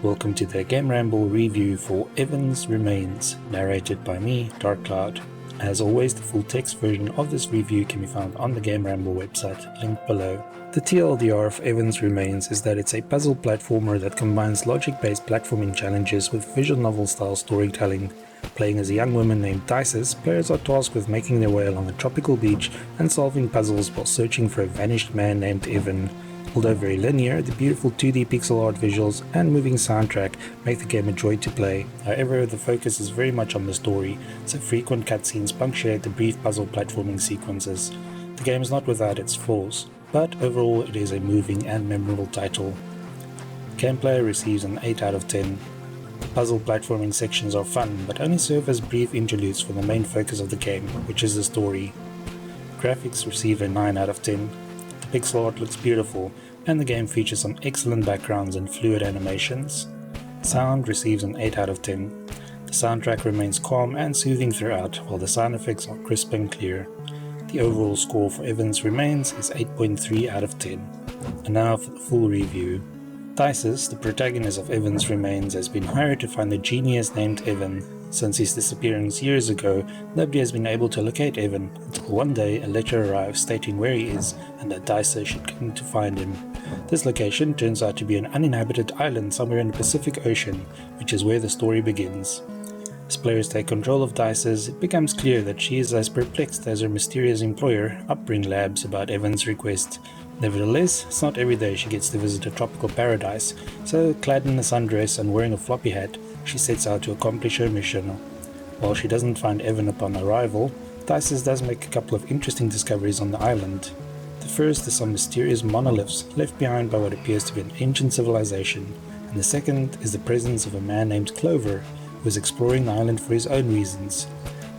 Welcome to the GAMERamble review for Evans Remains, narrated by me, Dark Cloud. As always, the full text version of this review can be found on the GAMERamble website, linked below. The TLDR of Evans Remains is that it's a puzzle platformer that combines logic-based platforming challenges with visual novel-style storytelling. Playing as a young woman named Isis, players are tasked with making their way along a tropical beach and solving puzzles while searching for a vanished man named Evan. Although very linear, the beautiful 2D pixel art visuals and moving soundtrack make the game a joy to play. However, the focus is very much on the story, so frequent cutscenes punctuate the brief puzzle platforming sequences. The game is not without its flaws, but overall it is a moving and memorable title. Gameplay receives an 8 out of 10. The puzzle platforming sections are fun, but only serve as brief interludes for the main focus of the game, which is the story. Graphics receive a 9 out of 10. The pixel art looks beautiful, and the game features some excellent backgrounds and fluid animations. Sound receives an 8 out of 10. The soundtrack remains calm and soothing throughout, while the sound effects are crisp and clear. The overall score for Evans Remains is 8.3 out of 10. And now for the full review. Isis, the protagonist of Evans Remains, has been hired to find a genius named Evan. Since his disappearance years ago, nobody has been able to locate Evan, until one day a letter arrives stating where he is and that Isis should come to find him. This location turns out to be an uninhabited island somewhere in the Pacific Ocean, which is where the story begins. As players take control of Isis, it becomes clear that she is as perplexed as her mysterious employer, Upbring Labs, about Evan's request. Nevertheless, it's not every day she gets to visit a tropical paradise, so clad in a sundress and wearing a floppy hat, she sets out to accomplish her mission. While she doesn't find Evan upon arrival, Isis does make a couple of interesting discoveries on the island. The first is some mysterious monoliths left behind by what appears to be an ancient civilization, and the second is the presence of a man named Clover, who is exploring the island for his own reasons.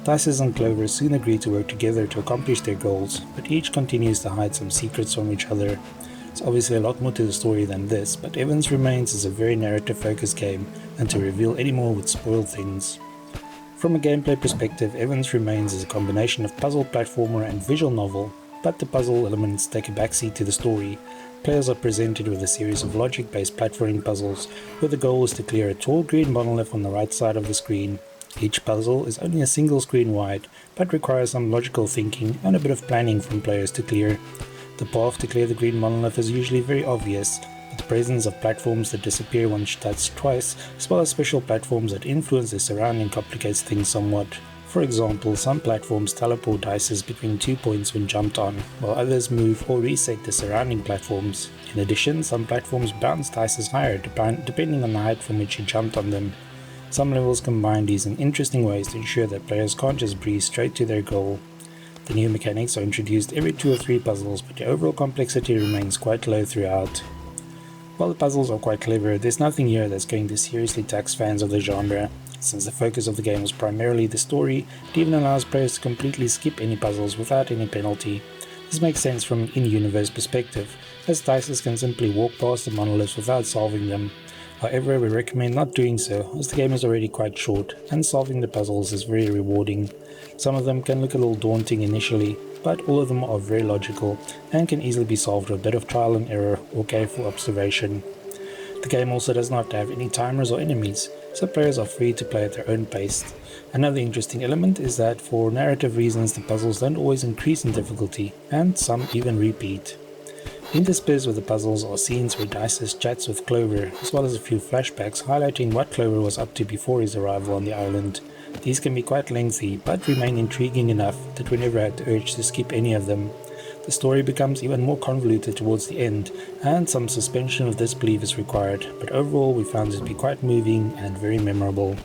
Isis and Clover soon agree to work together to accomplish their goals, but each continues to hide some secrets from each other. There's obviously a lot more to the story than this, but Evans Remains is a very narrative-focused game, and to reveal any more would spoil things. From a gameplay perspective, Evans Remains is a combination of puzzle platformer and visual novel, but the puzzle elements take a backseat to the story. Players are presented with a series of logic-based platforming puzzles, where the goal is to clear a tall green monolith on the right side of the screen. Each puzzle is only a single screen wide, but requires some logical thinking and a bit of planning from players to clear. The path to clear the green monolith is usually very obvious, with the presence of platforms that disappear once touched twice, as well as special platforms that influence their surrounding complicates things somewhat. For example, some platforms teleport Isis between 2 points when jumped on, while others move or reset the surrounding platforms. In addition, some platforms bounce Isis higher depending on the height from which she jumped on them. Some levels combine these in interesting ways to ensure that players can't just breeze straight to their goal. The new mechanics are introduced every 2 or 3 puzzles, but the overall complexity remains quite low throughout. While the puzzles are quite clever, there's nothing here that's going to seriously tax fans of the genre. Since the focus of the game is primarily the story, it even allows players to completely skip any puzzles without any penalty. This makes sense from an in-universe perspective, as Isis can simply walk past the monoliths without solving them. However, we recommend not doing so, as the game is already quite short, and solving the puzzles is very rewarding. Some of them can look a little daunting initially, but all of them are very logical, and can easily be solved with a bit of trial and error or careful observation. The game also does not have any timers or enemies, so players are free to play at their own pace. Another interesting element is that for narrative reasons the puzzles don't always increase in difficulty, and some even repeat. Interspersed with the puzzles are scenes where Isis chats with Clover, as well as a few flashbacks highlighting what Clover was up to before his arrival on the island. These can be quite lengthy, but remain intriguing enough that we never had the urge to skip any of them. The story becomes even more convoluted towards the end, and some suspension of disbelief is required, but overall we found it to be quite moving and very memorable.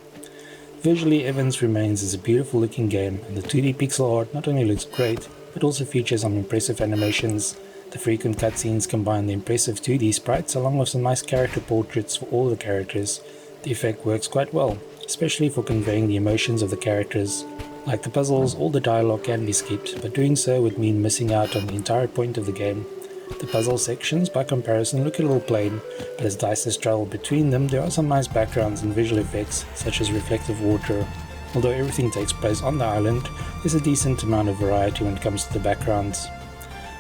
Visually, Evans Remains is a beautiful looking game, and the 2D pixel art not only looks great, but also features some impressive animations. The frequent cutscenes combine the impressive 2D sprites along with some nice character portraits for all the characters. The effect works quite well, especially for conveying the emotions of the characters. Like the puzzles, all the dialogue can be skipped, but doing so would mean missing out on the entire point of the game. The puzzle sections, by comparison, look a little plain, but as Isis travel between them, there are some nice backgrounds and visual effects, such as reflective water. Although everything takes place on the island, there's a decent amount of variety when it comes to the backgrounds.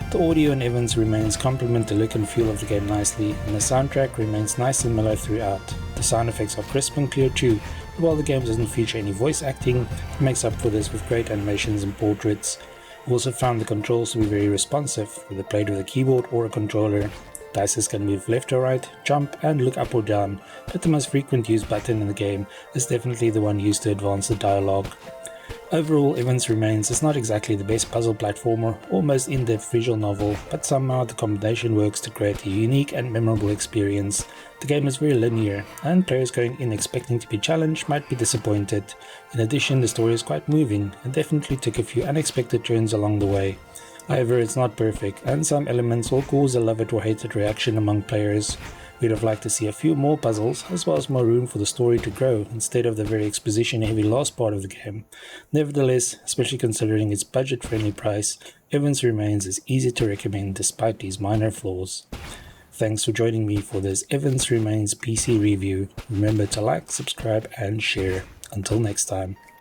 The audio in Evans Remains complement the look and feel of the game nicely, and the soundtrack remains nice and mellow throughout. The sound effects are crisp and clear too, but while the game doesn't feature any voice acting, it makes up for this with great animations and portraits. I've also found the controls to be very responsive, whether played with a keyboard or a controller. Dices can move left or right, jump and look up or down, but the most frequent used button in the game is definitely the one used to advance the dialogue. Overall, Evans Remains is not exactly the best puzzle platformer or most in-depth visual novel, but somehow the combination works to create a unique and memorable experience. The game is very linear, and players going in expecting to be challenged might be disappointed. In addition, the story is quite moving, and definitely took a few unexpected turns along the way. However, it's not perfect, and some elements will cause a love it or hate it reaction among players. We'd have liked to see a few more puzzles, as well as more room for the story to grow, instead of the very exposition-heavy last part of the game. Nevertheless, especially considering its budget-friendly price, Evans Remains is easy to recommend despite these minor flaws. Thanks for joining me for this Evans Remains PC review. Remember to like, subscribe and share. Until next time.